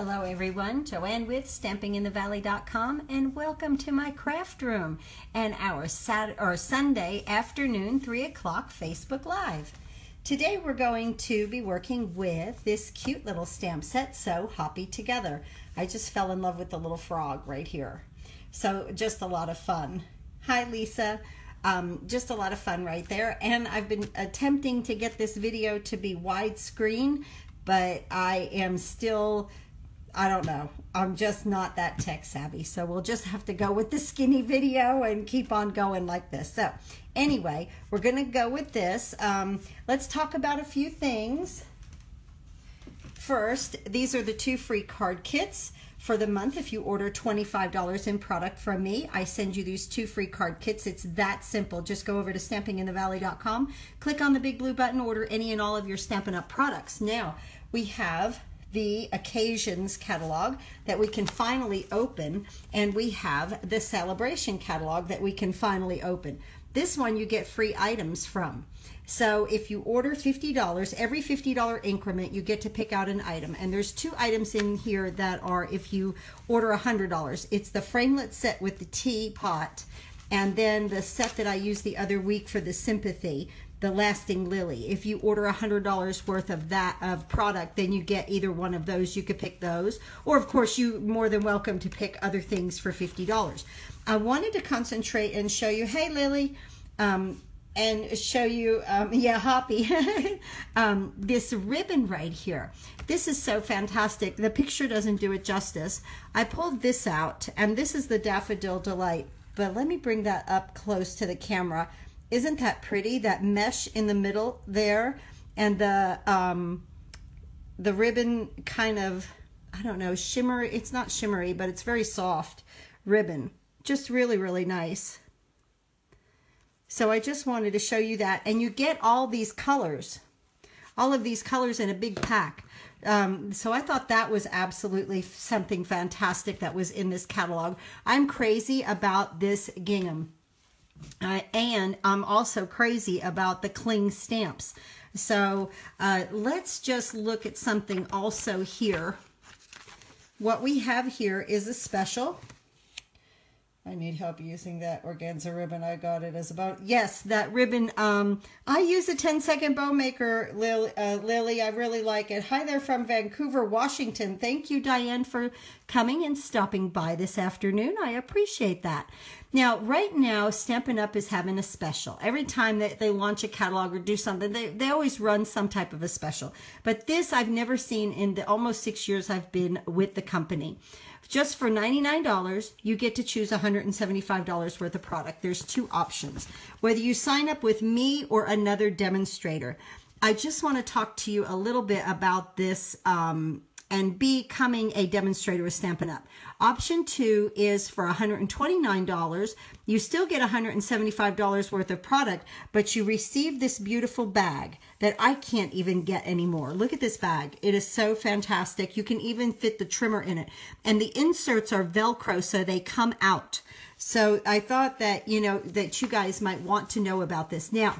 Hello everyone, Joanne with StampinginTheValley.com, and welcome to my craft room and our Sunday afternoon 3 o'clock Facebook Live. Today we're going to be working with this cute little stamp set, So Hoppy Together. I just fell in love with the little frog right here. So just a lot of fun. Hi Lisa. Just a lot of fun right there, and I've been attempting to get this video to be widescreen, but I am still, I don't know, I'm just not that tech savvy, so we'll just have to go with the skinny video and keep on going like this. So anyway, we're gonna go with this. Let's talk about a few things. First, these are the 2 free card kits for the month. If you order $25 in product from me, I send you these 2 free card kits. It's that simple. Just go over to StampinginTheValley.com, click on the big blue button, order any and all of your Stampin' Up! Products. Now, we have the Occasions catalog that we can finally open, and we have the Celebration catalog that we can finally open. This one you get free items from. So if you order $50, every $50 increment you get to pick out an item, and there's 2 items in here that are if you order $100. It's the framelit set with the teapot, and then the set that I used the other week for the sympathy, the Lasting Lily. If you order $100 worth of product, then you get either one of those. You could pick those, or of course you're more than welcome to pick other things for $50. I wanted to concentrate and show you, hey Lily, and show you, yeah, Hoppy, this ribbon right here. This is so fantastic. The picture doesn't do it justice. I pulled this out, and this is the Daffodil Delight, but let me bring that up close to the camera. Isn't that pretty? That mesh in the middle there, and the ribbon kind of, I don't know, shimmery. It's not shimmery, but it's very soft ribbon. Just really, really nice. So I just wanted to show you that, and you get all these colors, all of these colors in a big pack. So I thought that was absolutely something fantastic that was in this catalog. I'm crazy about this gingham. And I'm also crazy about the cling stamps. So let's just look at something also here. What we have here is a special. I need help using that organza ribbon. I got it as about, yes, that ribbon. I use a 10-second bow maker, Lily. I really like it. Hi there from Vancouver, Washington. Thank you, Diane, for coming and stopping by this afternoon. I appreciate that. Now, right now, Stampin' Up! Is having a special. Every time that they launch a catalog or do something, they always run some type of a special. But this I've never seen in the almost 6 years I've been with the company. Just for $99, you get to choose $175 worth of product. There's 2 options. Whether you sign up with me or another demonstrator. I just want to talk to you a little bit about this and becoming a demonstrator with Stampin' Up! Option 2 is for $129. You still get $175 worth of product, but you receive this beautiful bag that I can't even get anymore. Look at this bag. It is so fantastic. You can even fit the trimmer in it. And the inserts are Velcro, so they come out. So I thought that, you know, that you guys might want to know about this. Now,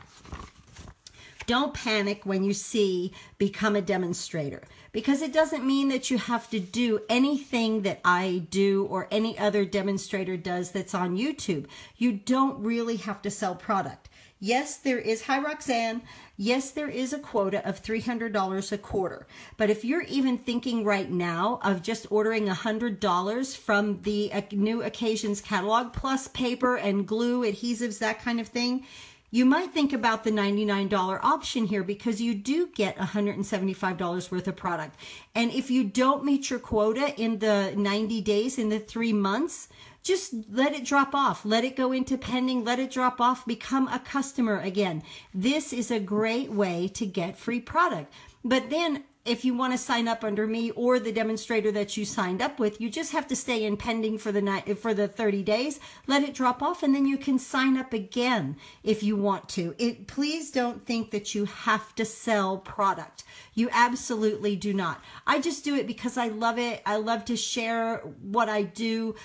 don't panic when you see become a demonstrator, because it doesn't mean that you have to do anything that I do or any other demonstrator does that's on YouTube. You don't really have to sell product. Yes, there is, hi Roxanne, yes, there is a quota of $300 a quarter. But if you're even thinking right now of just ordering $100 from the new Occasions catalog, plus paper and glue, adhesives, that kind of thing, you might think about the $99 option here, because you do get $175 worth of product. And if you don't meet your quota in the 90 days, in the 3 months, just let it drop off. Let it go into pending. Let it drop off. Become a customer again. This is a great way to get free product. But then if you want to sign up under me or the demonstrator that you signed up with, you just have to stay in pending for the 30 days, let it drop off, and then you can sign up again if you want to. Please don't think that you have to sell product. You absolutely do not. I just do it because I love it. I love to share what I do.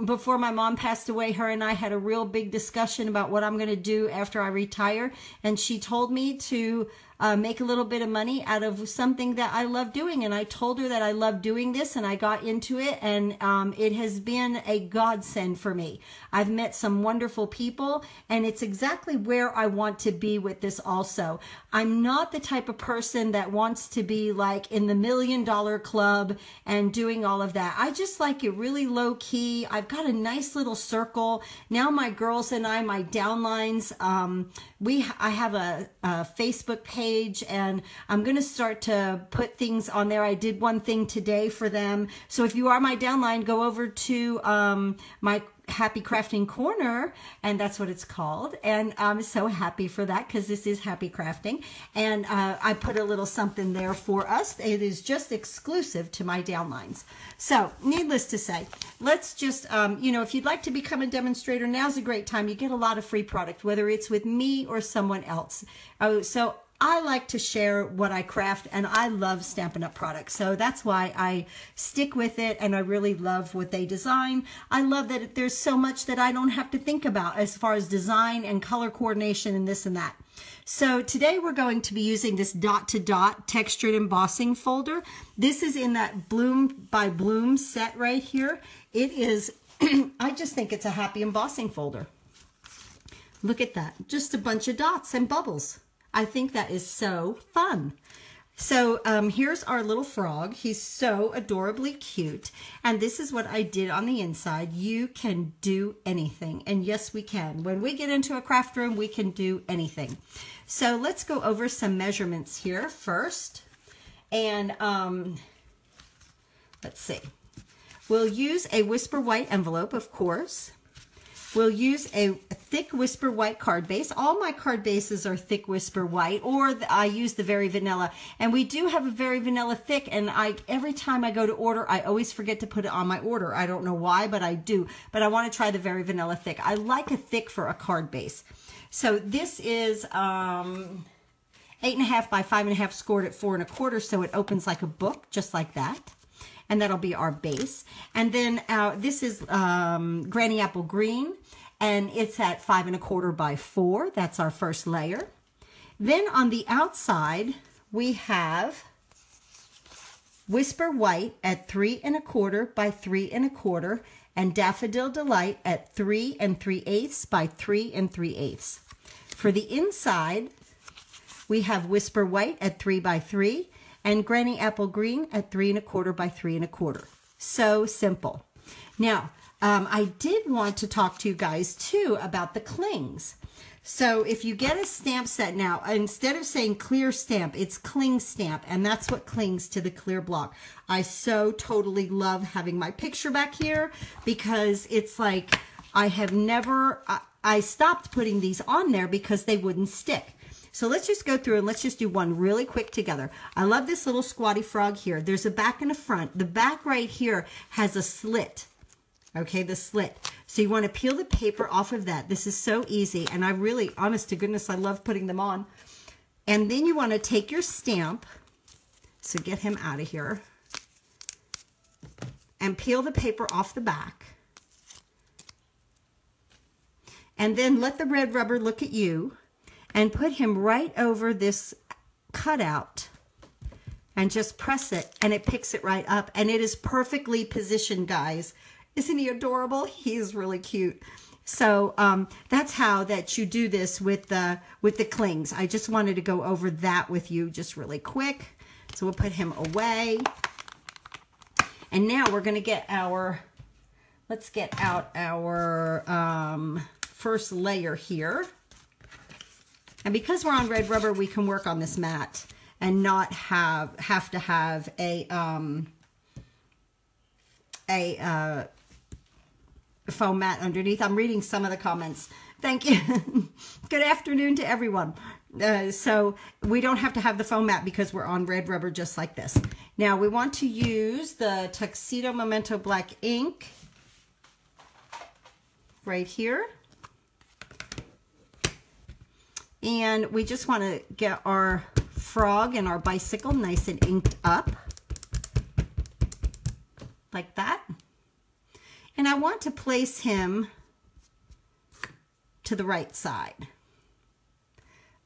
Before my mom passed away, her and I had a real big discussion about what I'm going to do after I retire, and she told me to make a little bit of money out of something that I love doing. And I told her that I love doing this, and I got into it, and it has been a godsend for me. I've met some wonderful people, and it's exactly where I want to be with this also. I'm not the type of person that wants to be like in the $1 million club and doing all of that. I just like it really low key. I've got a nice little circle. Now my girls and I, my downlines, I have a Facebook page, and I'm going to start to put things on there. I did one thing today for them. So if you are my downline, go over to my Happy Crafting Corner, and that's what it's called. And I'm so happy for that, because this is Happy Crafting. And I put a little something there for us. It is just exclusive to my downlines. So needless to say, let's just, you know, if you'd like to become a demonstrator, now's a great time. You get a lot of free product, whether it's with me or someone else. So I like to share what I craft, and I love Stampin' Up! Products. So that's why I stick with it, and I really love what they design. I love that there's so much that I don't have to think about as far as design and color coordination and this and that. So today we're going to be using this dot to dot textured embossing folder. This is in that Bloom by Bloom set right here. It is, I just think it's a happy embossing folder. Look at that, just a bunch of dots and bubbles. I think that is so fun. So here's our little frog. He's so adorably cute. And this is what I did on the inside. You can do anything. And yes, we can. When we get into a craft room, we can do anything. So let's go over some measurements here first. And let's see. We'll use a Whisper White envelope, of course. We'll use a thick Whisper White card base. All my card bases are thick Whisper White, or I use the Very Vanilla. And we do have a Very Vanilla thick, and every time I go to order, I always forget to put it on my order. I don't know why, but I do. But I want to try the Very Vanilla thick. I like a thick for a card base. So this is 8.5 by 5.5 scored at 4 1/4, so it opens like a book, just like that. And that'll be our base. And then this is Granny Apple Green, and it's at 5 1/4 by 4. That's our first layer. Then on the outside, we have Whisper White at 3 1/4 by 3 1/4, and Daffodil Delight at 3 3/8 by 3 3/8. For the inside, we have Whisper White at 3 by 3, and Granny Apple Green at 3 1/4 by 3 1/4. So simple. Now, I did want to talk to you guys too about the clings. So if you get a stamp set now, instead of saying clear stamp, it's cling stamp, and that's what clings to the clear block. I so totally love having my picture back here, because it's like I stopped putting these on there because they wouldn't stick. So let's just go through and let's just do one really quick together. I love this little squatty frog here. There's a back and a front. The back right here has a slit. Okay, the slit. So you want to peel the paper off of that. This is so easy, and I really, honest to goodness, I love putting them on. And then you want to take your stamp, so get him out of here, and peel the paper off the back. And then let the red rubber look at you, and put him right over this cutout, and just press it, and it picks it right up, and it is perfectly positioned, guys. Isn't he adorable? He's really cute. So that's how that you do this with the clings. I just wanted to go over that with you just really quick. So we'll put him away, and now we're going to get our, let's get out our first layer here. And because we're on red rubber, we can work on this mat and not have to have a foam mat underneath. I'm reading some of the comments. Thank you. Good afternoon to everyone. So we don't have to have the foam mat because we're on red rubber just like this. Now we want to use the Tuxedo Memento Black ink right here. And we just want to get our frog and our bicycle nice and inked up like that. And I want to place him to the right side.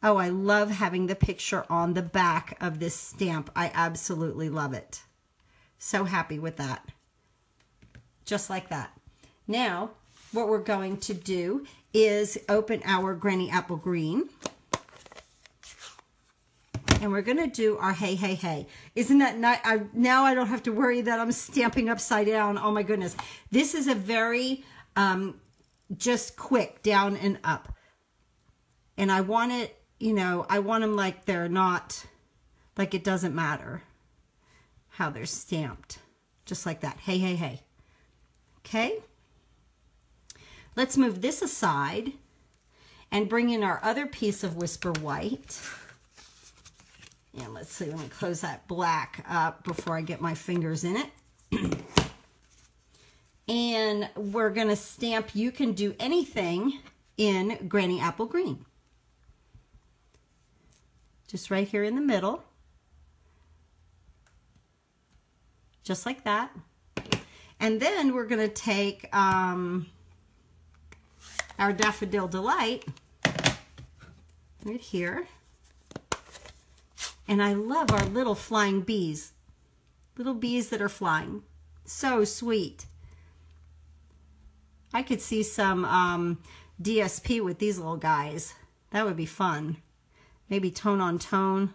Oh, I love having the picture on the back of this stamp. I absolutely love it. So happy with that. Just like that. Now, what we're going to do is open our Granny Apple Green. And we're going to do our Hey, Hey, Hey. Isn't that nice? Now I don't have to worry that I'm stamping upside down. Oh my goodness. This is a very just quick down and up. And I want it, you know, I want them like they're not, like it doesn't matter how they're stamped. Just like that. Hey, hey, hey. Okay. Let's move this aside and bring in our other piece of Whisper White. And let's see, let me close that black up before I get my fingers in it. And we're going to stamp You Can Do Anything in Granny Apple Green. Just right here in the middle. Just like that. And then we're going to take our Daffodil Delight right here. And I love our little flying bees. Little bees that are flying. So sweet. I could see some DSP with these little guys. That would be fun. Maybe tone on tone.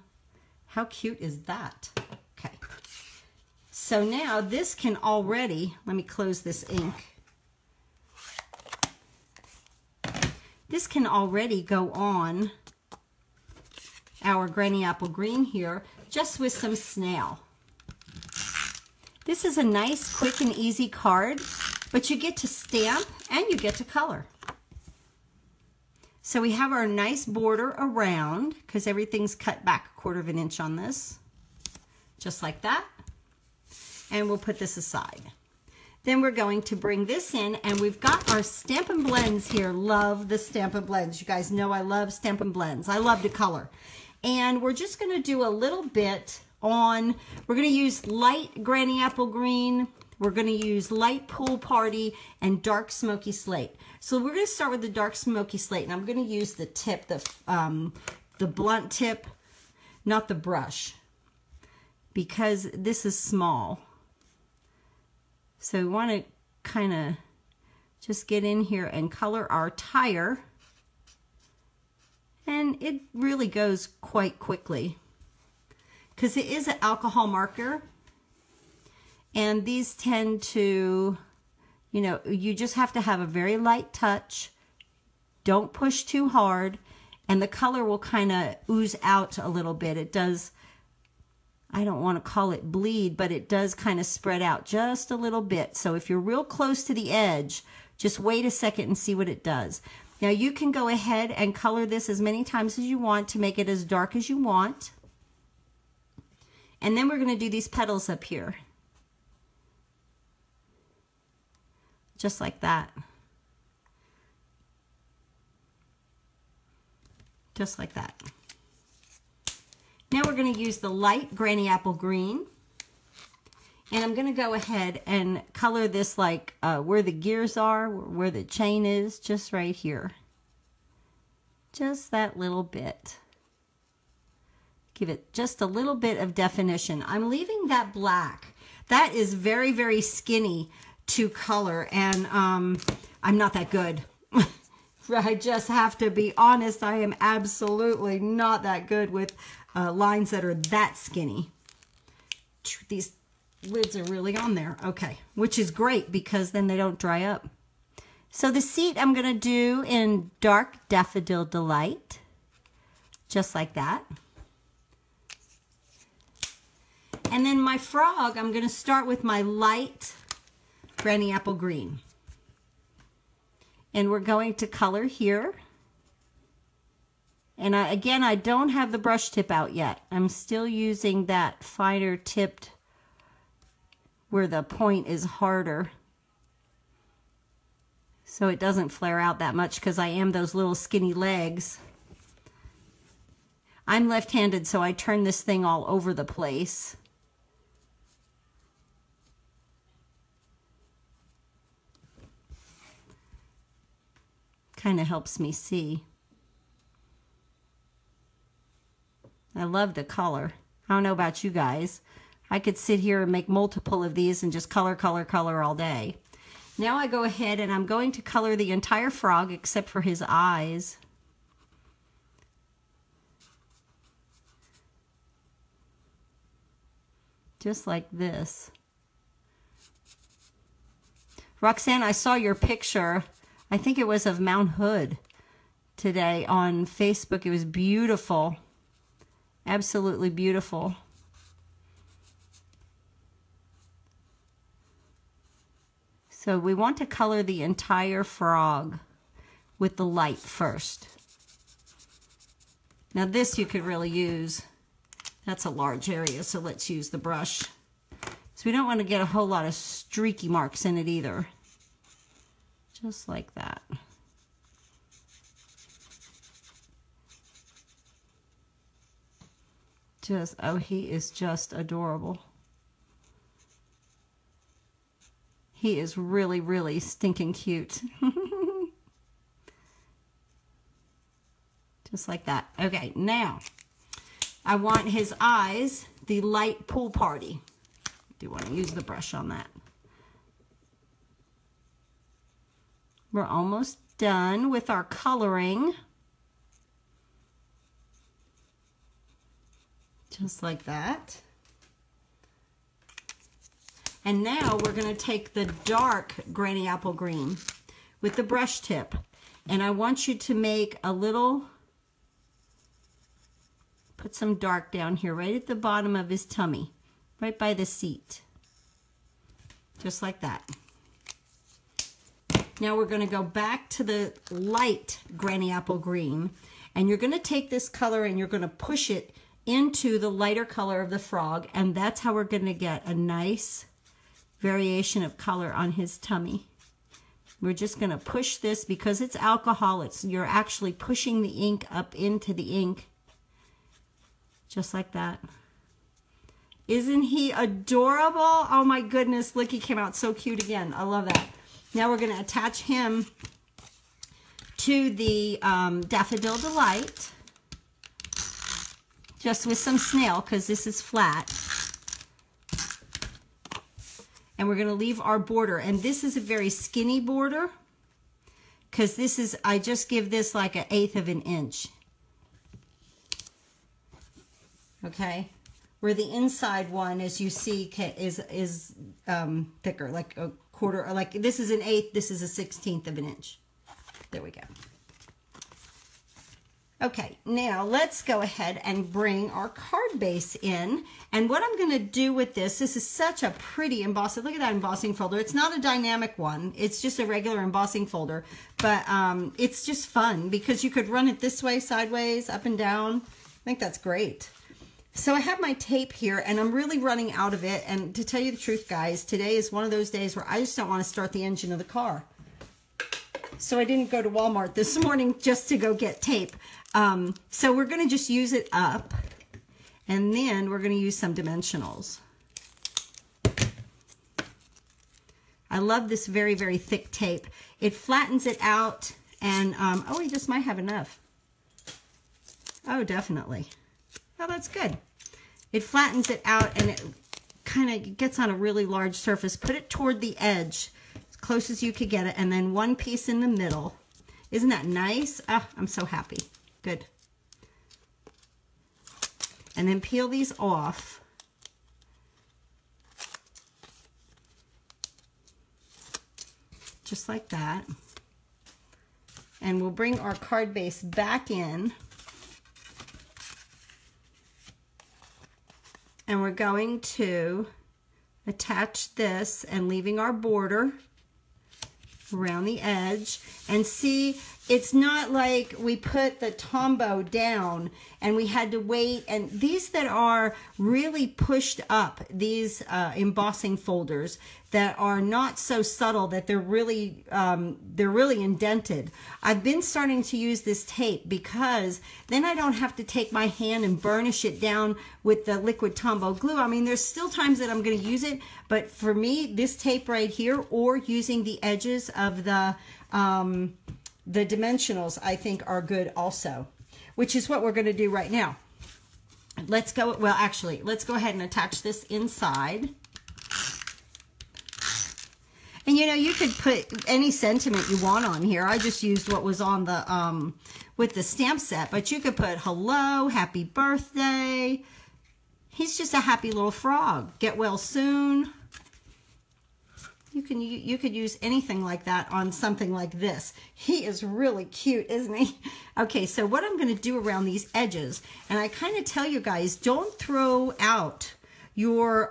How cute is that? Okay. So now this can already, let me close this ink. This can already go on our Granny Apple Green here, just with some snail. This is a nice, quick and easy card, but you get to stamp and you get to color. So we have our nice border around, because everything's cut back 1/4 of an inch on this, just like that. And we'll put this aside. Then we're going to bring this in, and we've got our Stampin' Blends here. Love the Stampin' Blends. You guys know I love Stampin' Blends. I love to color. And we're just going to do a little bit on, we're going to use light Granny Apple Green, we're going to use light Pool Party, and dark Smoky Slate. So we're going to start with the dark Smoky Slate, and I'm going to use the tip, the blunt tip, not the brush, because this is small. So we want to kind of just get in here and color our tire. And it really goes quite quickly because it is an alcohol marker. And these tend to, you know, you just have to have a very light touch. Don't push too hard. And the color will kind of ooze out a little bit. It does, I don't want to call it bleed, but it does kind of spread out just a little bit. So if you're real close to the edge, just wait a second and see what it does. Now you can go ahead and color this as many times as you want to make it as dark as you want. And then we're going to do these petals up here. Just like that. Just like that. Now we're going to use the light Granny Apple Green. And I'm going to go ahead and color this like where the gears are, where the chain is, just right here. Just that little bit. Give it just a little bit of definition. I'm leaving that black. That is very, very skinny to color, and I'm not that good. I just have to be honest. I am absolutely not that good with lines that are that skinny. These lids are really on there. Okay, which is great because then they don't dry up. So the seat I'm going to do in dark Daffodil Delight, just like that. And then my frog, I'm going to start with my light Granny Apple Green. And we're going to color here. And again, I don't have the brush tip out yet. I'm still using that finer tipped where the point is harder, so it doesn't flare out that much because I am those little skinny legs. I'm left-handed, so I turn this thing all over the place. Kind of helps me see. I love the color. I don't know about you guys. I could sit here and make multiple of these and just color, color, color all day. Now I go ahead and I'm going to color the entire frog except for his eyes. Just like this. Roxanne, I saw your picture, I think it was of Mount Hood today on Facebook. It was beautiful. Absolutely beautiful. So we want to color the entire frog with the light first. Now this you could really use. That's a large area, so let's use the brush. So we don't want to get a whole lot of streaky marks in it either. Just like that. Just, oh, he is just adorable. He is really, really stinking cute. Just like that. Okay, now I want his eyes, the light pool party. Do want to use the brush on that. We're almost done with our coloring. Just like that. And now we're going to take the dark Granny Apple Green with the brush tip. And I want you to make a little, put some dark down here right at the bottom of his tummy, right by the seat. Just like that. Now we're going to go back to the light Granny Apple Green. And you're going to take this color and you're going to push it into the lighter color of the frog. And that's how we're going to get a nice variation of color on his tummy. We're just going to push this because it's alcohol. You're actually pushing the ink up into the ink. Just like that. Isn't he adorable? Oh my goodness, look, he came out so cute again. I love that. Now we're going to attach him to the Daffodil Delight. Just with some snail because this is flat. And we're going to leave our border. And this is a very skinny border because this is, I just give this like 1/8 of an inch. Okay. Where the inside one, as you see, is thicker, like a quarter, or like this is 1/8, this is 1/16 of an inch. There we go. Okay, now let's go ahead and bring our card base in. And what I'm going to do with this is such a pretty embossing, look at that embossing folder. It's not a dynamic one, it's just a regular embossing folder. But it's just fun because you could run it this way, sideways, up and down. I think that's great. So I have my tape here and I'm really running out of it. And to tell you the truth, guys, today is one of those days where I just don't want to start the engine of the car. So I didn't go to Walmart this morning just to go get tape. So we're going to just use it up. And then we're going to use some dimensionals. I love this very, very thick tape. It flattens it out. And, oh, we just might have enough. Oh, definitely. Oh, that's good. It flattens it out and it kind of gets on a really large surface. Put it toward the edge as close as you could get it, and then one piece in the middle. Isn't that nice? Ah, I'm so happy. Good. And then peel these off. Just like that. And we'll bring our card base back in. And we're going to attach this and leaving our border around the edge. And see, it's not like we put the Tombow down and we had to wait. And these that are really pushed up, these embossing folders that are not so subtle that they're really indented. I've been starting to use this tape because then I don't have to take my hand and burnish it down with the liquid Tombow glue. I mean, there's still times that I'm going to use it, but for me, this tape right here or using the edges of the dimensionals, I think are good also, which is what we're going to do right now. let's go, well, actually, let's go ahead and attach this inside. And you know, you could put any sentiment you want on here. I just used what was on the, with the stamp set, but you could put hello, happy birthday. He's just a happy little frog. Get well soon. You could use anything like that on something like this. He is really cute, isn't he? Okay, so what I'm going to do around these edges, and I kind of tell you guys, don't throw out your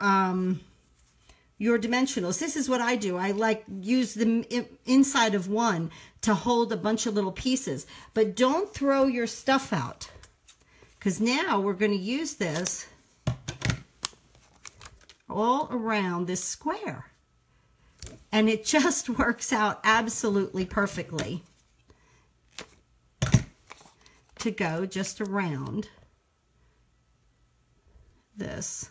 dimensionals. This is what I do. I like use them inside of one to hold a bunch of little pieces, but don't throw your stuff out, because now we're going to use this all around this square. And it just works out absolutely perfectly to go just around this,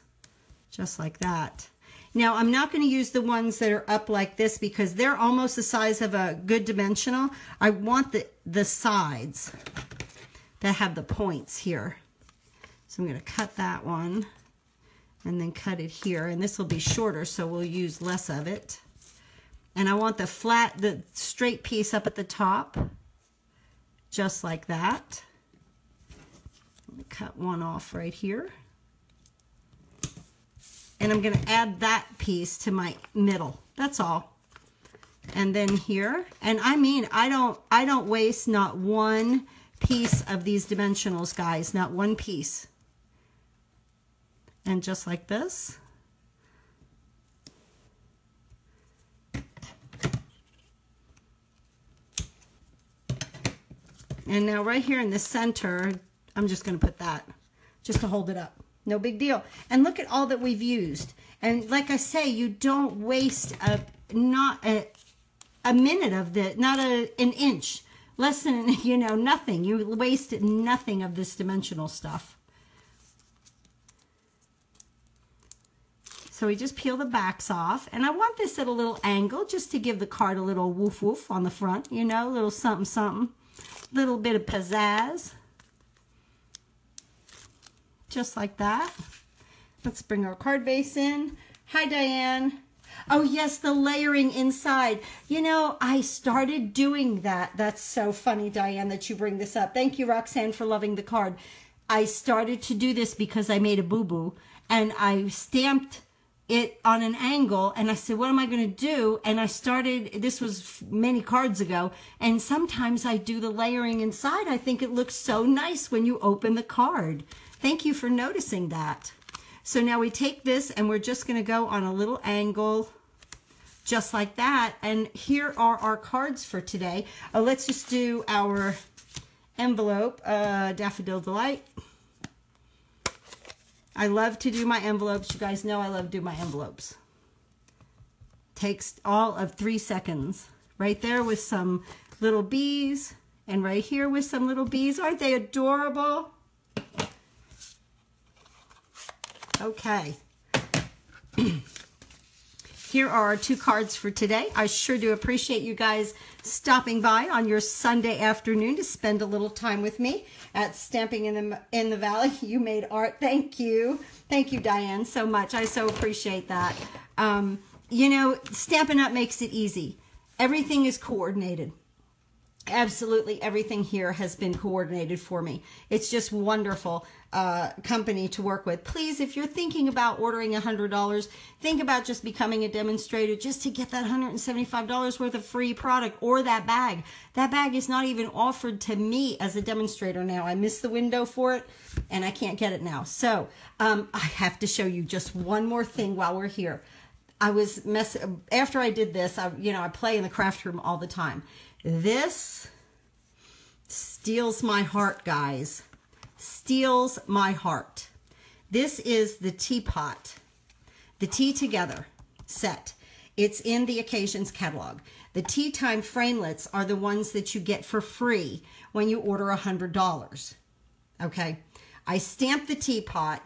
just like that. Now, I'm not going to use the ones that are up like this because they're almost the size of a good dimensional. I want the sides that have the points here. So I'm going to cut that one and then cut it here. And this will be shorter, so we'll use less of it. And I want the straight piece up at the top, just like that. Let me cut one off right here. And I'm going to add that piece to my middle. That's all. And then here, and I mean, I don't waste not one piece of these dimensionals, guys, not one piece. And just like this. And now right here in the center, I'm just going to put that just to hold it up. No big deal. And look at all that we've used. And like I say, you don't waste not a minute of the, not an inch, less than, you know, nothing. You wasted nothing of this dimensional stuff. So we just peel the backs off. And I want this at a little angle just to give the card a little woof woof on the front, you know, a little something something. Little bit of pizzazz. Just like that. Let's bring our card base in. Hi, Diane. Oh, yes, the layering inside. You know, I started doing that. That's so funny, Diane, that you bring this up. Thank you, Roxanne, for loving the card. I started to do this because I made a boo-boo, and I stamped it on an angle, and I said, what am I going to do? And I started, this was many cards ago, and sometimes I do the layering inside. I think it looks so nice when you open the card. Thank you for noticing that. So now we take this and we're just going to go on a little angle just like that. And here are our cards for today. Let's just do our envelope, Daffodil Delight. I love to do my envelopes. You guys know I love to do my envelopes. Takes all of 3 seconds. Right there with some little bees. And right here with some little bees. Aren't they adorable? Okay. Here are our 2 cards for today. I sure do appreciate you guys stopping by on your Sunday afternoon to spend a little time with me at Stamping in the Valley. You made art. Thank you. Thank you, Diane, so much. I so appreciate that. You know, Stampin' Up makes it easy. Everything is coordinated. Absolutely everything here has been coordinated for me. It's just wonderful company to work with. Please, if you're thinking about ordering $100, think about just becoming a demonstrator just to get that $175 worth of free product or that bag. That bag is not even offered to me as a demonstrator now. I missed the window for it and I can't get it now. So I have to show you just one more thing while we're here. I was after I did this, I play in the craft room all the time. This steals my heart, guys. Steals my heart. This is the teapot, the Tea Together set. It's in the Occasions catalog. The Tea Time framelits are the ones that you get for free when you order $100. Okay, I stamped the teapot.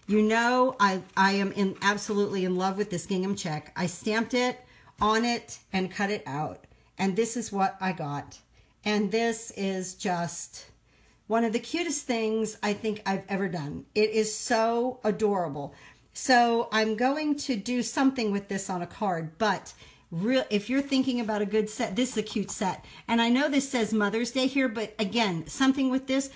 You know, I am absolutely in love with this gingham check. I stamped it on it and cut it out. And this is what I got. And this is just one of the cutest things I think I've ever done. It is so adorable. So I'm going to do something with this on a card, but if you're thinking about a good set, this is a cute set. And I know this says Mother's Day here, but again, something with this,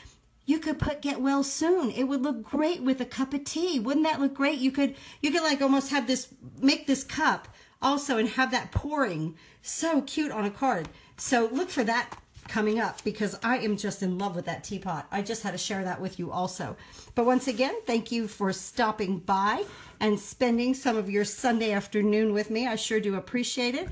you could put get well soon. It would look great with a cup of tea. Wouldn't that look great? You could like almost have this, make this cup also and have that pouring. So cute on a card. So look for that coming up because I am just in love with that teapot. I just had to share that with you also. But once again, thank you for stopping by and spending some of your Sunday afternoon with me. I sure do appreciate it.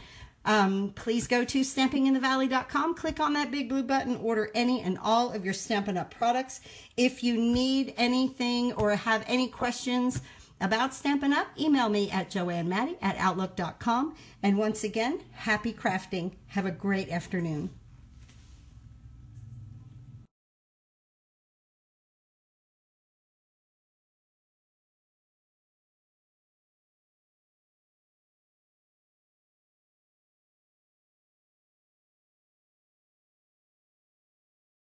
Please go to stampinginthevalley.com, click on that big blue button, order any and all of your Stampin' Up! Products. If you need anything or have any questions about Stampin' Up!, email me at joannemaddie@outlook.com. And once again, happy crafting. Have a great afternoon.